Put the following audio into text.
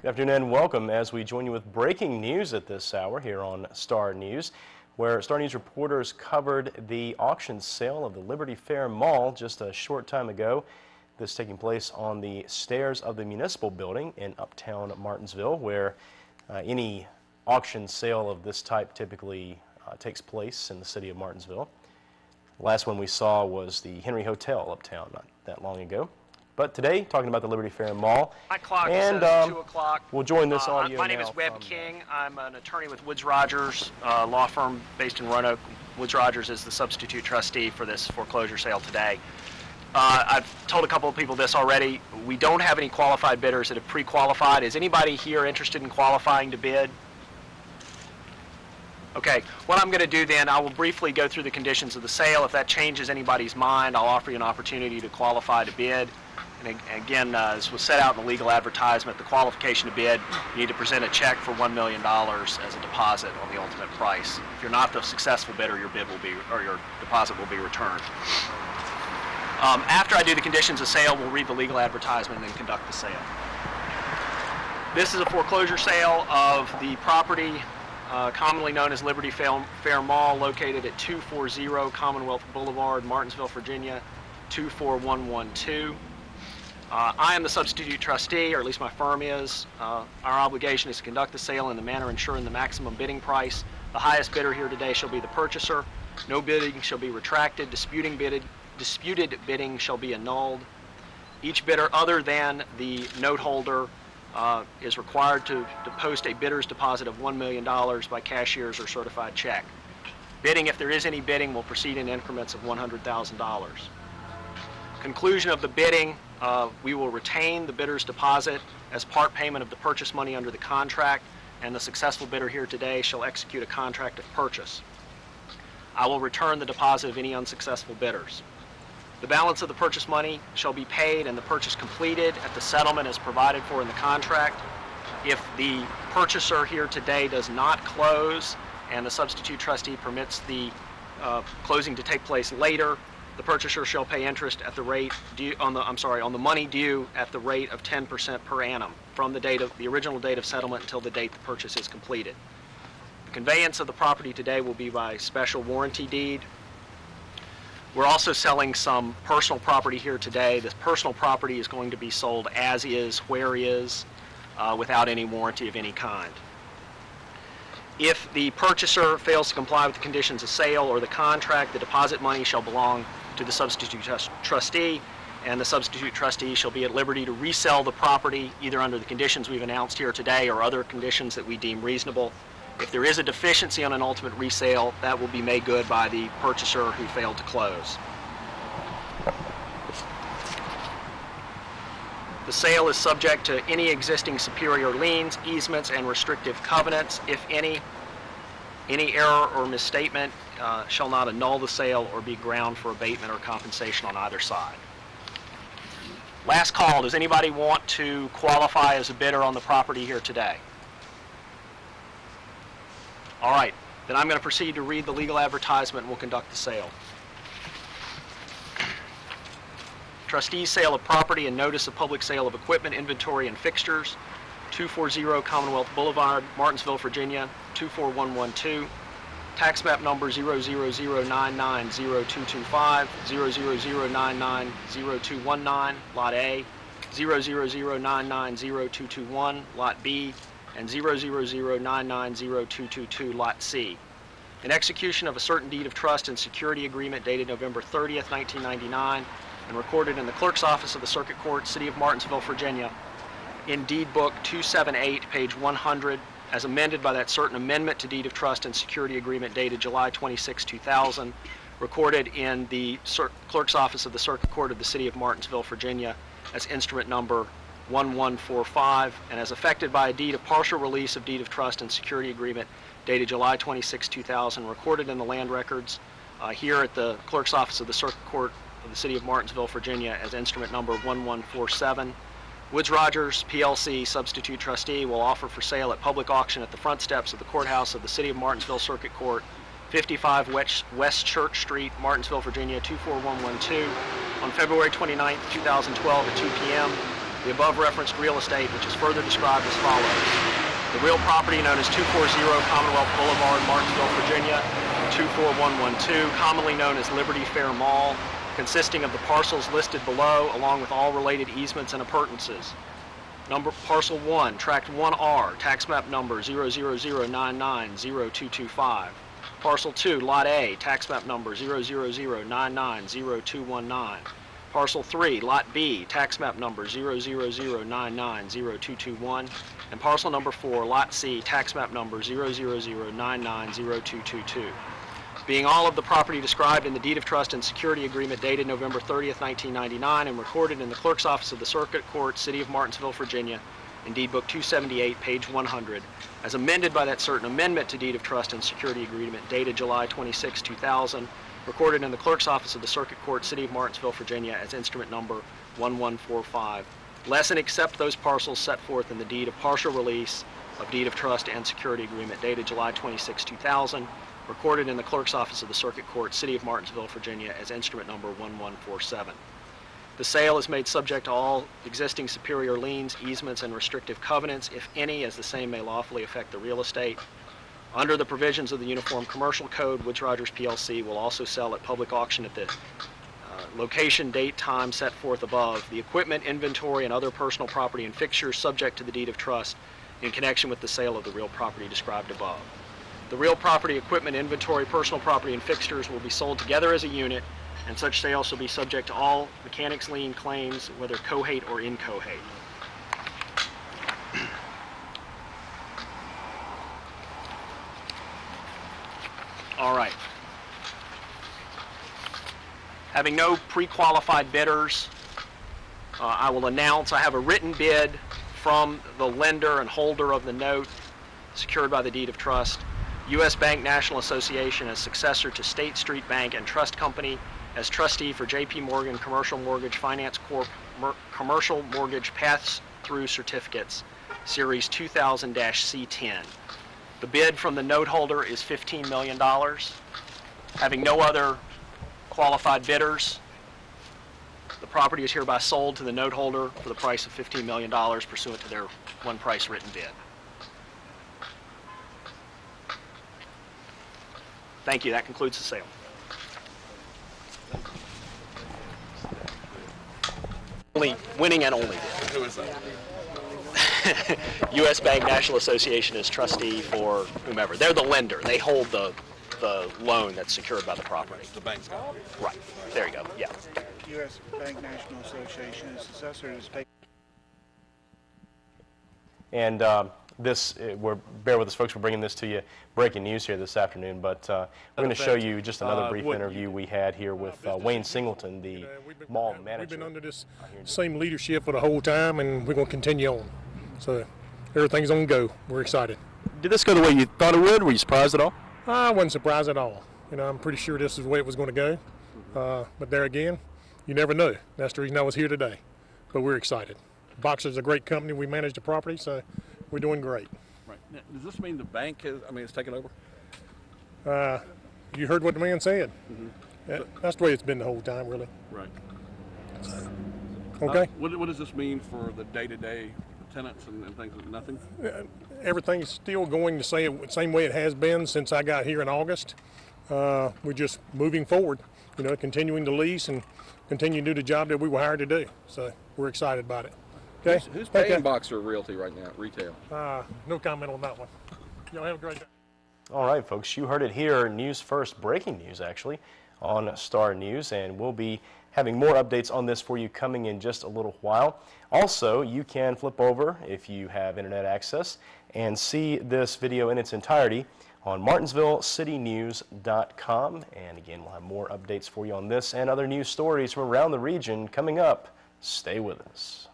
Good afternoon and welcome as we join you with breaking news at this hour here on Star News, where Star News reporters covered the auction sale of the Liberty Fair Mall just a short time ago. This taking place on the stairs of the municipal building in uptown Martinsville, where any auction sale of this type typically takes place in the city of Martinsville. The last one we saw was the Henry Hotel uptown not that long ago. But today, talking about the Liberty Fair Mall. My clock says 2 o'clock. We'll join this audio My name is Webb King. I'm an attorney with Woods Rogers, law firm based in Roanoke. Woods Rogers is the substitute trustee for this foreclosure sale today. I've told a couple of people this already. We don't have any qualified bidders that have pre-qualified. Is anybody here interested in qualifying to bid? Okay, what I'm going to do then, I will briefly go through the conditions of the sale. If that changes anybody's mind, I'll offer you an opportunity to qualify to bid. And again, as was set out in the legal advertisement, the qualification to bid, you need to present a check for $1 million as a deposit on the ultimate price. If you're not the successful bidder, your bid will be, or your deposit will be returned. After I do the conditions of sale, we'll read the legal advertisement and then conduct the sale. This is a foreclosure sale of the property commonly known as Liberty Fair Mall, located at 240 Commonwealth Boulevard, Martinsville, Virginia, 24112. I am the substitute trustee, or at least my firm is. Our obligation is to conduct the sale in the manner ensuring the maximum bidding price. The highest bidder here today shall be the purchaser. No bidding shall be retracted. Disputed bidding shall be annulled. Each bidder other than the note holder is required to post a bidder's deposit of $1 million by cashier's or certified check. Bidding, if there is any bidding, will proceed in increments of $100,000. Conclusion of the bidding, we will retain the bidder's deposit as part payment of the purchase money under the contract, and the successful bidder here today shall execute a contract of purchase. I will return the deposit of any unsuccessful bidders. The balance of the purchase money shall be paid and the purchase completed at the settlement as provided for in the contract. If the purchaser here today does not close and the substitute trustee permits the closing to take place later, the purchaser shall pay interest at the rate due on the money due at the rate of 10% per annum from the original date of settlement until the date the purchase is completed. The conveyance of the property today will be by special warranty deed. We're also selling some personal property here today. This personal property is going to be sold as is, where is, without any warranty of any kind. If the purchaser fails to comply with the conditions of sale or the contract, the deposit money shall belong to the substitute trustee, and the substitute trustee shall be at liberty to resell the property either under the conditions we've announced here today or other conditions that we deem reasonable. If there is a deficiency on an ultimate resale, that will be made good by the purchaser who failed to close. The sale is subject to any existing superior liens, easements, and restrictive covenants, if any. Any error or misstatement shall not annul the sale or be ground for abatement or compensation on either side. Last call, does anybody want to qualify as a bidder on the property here today? All right, then I'm going to proceed to read the legal advertisement and we'll conduct the sale. Trustee's sale of property and notice of public sale of equipment, inventory, and fixtures, 240 Commonwealth Boulevard, Martinsville, Virginia, 24112. Tax map number 000990225, 000990219, Lot A, 000990221, Lot B, and 000990222, Lot C. In execution of a certain deed of trust and security agreement dated November 30th, 1999, and recorded in the Clerk's Office of the Circuit Court, City of Martinsville, Virginia, in Deed Book 278, page 100, as amended by that certain amendment to Deed of Trust and Security Agreement dated July 26, 2000, recorded in the Clerk's Office of the Circuit Court of the City of Martinsville, Virginia, as instrument number 1145, and as affected by a deed of partial release of Deed of Trust and Security Agreement dated July 26, 2000, recorded in the land records here at the Clerk's Office of the Circuit Court of the City of Martinsville, Virginia, as instrument number 1147. Woods Rogers, PLC, substitute trustee, will offer for sale at public auction at the front steps of the courthouse of the City of Martinsville Circuit Court, 55 West Church Street, Martinsville, Virginia, 24112, on February 29, 2012 at 2 p.m. the above referenced real estate, which is further described as follows. The real property known as 240 Commonwealth Boulevard, Martinsville, Virginia, 24112, commonly known as Liberty Fair Mall, consisting of the parcels listed below, along with all related easements and appurtenances. Parcel 1, Tract 1R, tax map number 000990225. Parcel 2, Lot A, tax map number 000990219. Parcel 3, Lot B, tax map number 000990221. And parcel number 4, Lot C, tax map number 000990222. Being all of the property described in the deed of trust and security agreement dated November 30th, 1999 and recorded in the clerk's office of the Circuit Court, City of Martinsville, Virginia, in Deed Book 278, page 100, as amended by that certain amendment to deed of trust and security agreement dated July 26, 2000, recorded in the clerk's office of the Circuit Court, City of Martinsville, Virginia, as instrument number 1145. Less and except those parcels set forth in the deed of partial release of deed of trust and security agreement dated July 26, 2000, recorded in the clerk's office of the Circuit Court, City of Martinsville, Virginia, as instrument number 1147. The sale is made subject to all existing superior liens, easements, and restrictive covenants, if any, as the same may lawfully affect the real estate. Under the provisions of the Uniform Commercial Code, Woods Rogers PLC will also sell at public auction at the location, date, time set forth above, the equipment, inventory, and other personal property and fixtures subject to the deed of trust in connection with the sale of the real property described above. The real property, equipment, inventory, personal property, and fixtures will be sold together as a unit, and such sale shall be subject to all mechanics lien claims, whether cohate or incohate. All right. Having no pre-qualified bidders, I will announce I have a written bid from the lender and holder of the note secured by the deed of trust, U.S. Bank National Association as successor to State Street Bank and Trust Company as trustee for J.P. Morgan Commercial Mortgage Finance Corp. Commercial Mortgage Pass-Through Certificates, Series 2000-C10. The bid from the note holder is $15 million. Having no other qualified bidders, the property is hereby sold to the note holder for the price of $15 million pursuant to their one-price written bid. Thank you. That concludes the sale. Only winning and only bid. Who is that? U.S. Bank National Association is trustee for whomever. They're the lender. They hold the loan that's secured by the property. The bank's got it. Right. There you go. Yeah. U.S. Bank National Association is successor to State. And bear with us, folks. We're bringing this to you, breaking news here this afternoon. But we're going to show you just another brief interview we had here with Wayne Singleton, the mall manager. We've been under this same leadership for the whole time, and we're going to continue on. So everything's on go. We're excited. Did this go the way you thought it would? Were you surprised at all? I wasn't surprised at all. You know, I'm pretty sure this is the way it was going to go. But there again, you never know. That's the reason I was here today. But we're excited. Boxer's a great company. We manage the property, so we're doing great. Right. Now, does this mean the bank is taking over? You heard what the man said. Mm-hmm. That's the way it's been the whole time, really. Right. Okay. What does this mean for the day-to-day tenants and things? Nothing? Everything's still going the same way it has been since I got here in August. We're just moving forward, you know, continuing to lease and continue to do the job that we were hired to do. So we're excited about it. Okay. Who's paying Boxer Realty right now, retail? No comment on that one. Y'all have a great day. All right, folks, you heard it here. News first, breaking news actually, on Star News, and we'll be having more updates on this for you coming in just a little while. Also, you can flip over, if you have internet access, and see this video in its entirety on martinsvilecitynews.com. And again, we'll have more updates for you on this and other news stories from around the region coming up. Stay with us.